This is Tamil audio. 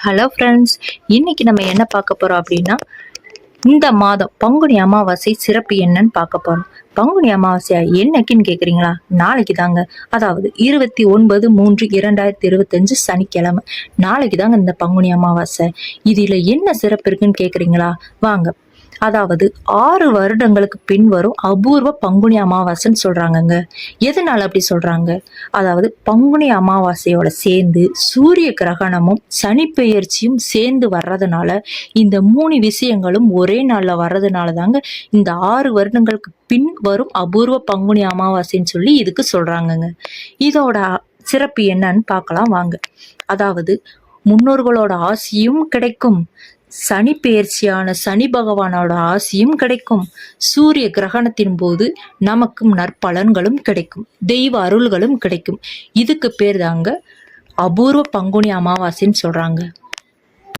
ஹலோ ஃப்ரெண்ட்ஸ், இன்னைக்கு நம்ம என்ன பார்க்க போகிறோம் அப்படின்னா, இந்த மாதம் பங்குனி அமாவாசை சிறப்பு என்னன்னு பார்க்க போகிறோம். பங்குனி அமாவாசை என்னைக்குன்னு கேட்குறீங்களா? நாளைக்கு தாங்க. அதாவது 29/3/2025 சனிக்கிழமை. நாளைக்கு தாங்க இந்த பங்குனி அமாவாசை. இதில் என்ன சிறப்பு இருக்குன்னு கேட்குறீங்களா? வாங்க. அதாவது 6 வருடங்களுக்கு பின் வரும் அபூர்வ பங்குனி அமாவாசைன்னு சொல்றாங்கங்க. எதனால அப்படி சொல்றாங்க? அதாவது பங்குனி அமாவாசையோட சேர்ந்து சூரிய கிரகணமும் சனி பெயர்ச்சியும் சேர்ந்து வர்றதுனால, இந்த 3 விஷயங்களும் ஒரே நாள்ல வர்றதுனால தாங்க இந்த 6 வருடங்களுக்கு பின் வரும் அபூர்வ பங்குனி அமாவாசைன்னு சொல்லி இதுக்கு சொல்றாங்கங்க. இதோட சிறப்பு என்னன்னு பார்க்கலாம் வாங்க. அதாவது முன்னோர்களோட ஆசியும் கிடைக்கும், சனி பெயர்ச்சியான சனி பகவானோட ஆசியும் கிடைக்கும், சூரிய கிரகணத்தின் போது நமக்கும் நற்பலன்களும் கிடைக்கும், தெய்வ அருள்களும் கிடைக்கும். இதுக்கு பேர் தாங்க அபூர்வ பங்குனி அமாவாசைன்னு சொல்றாங்க.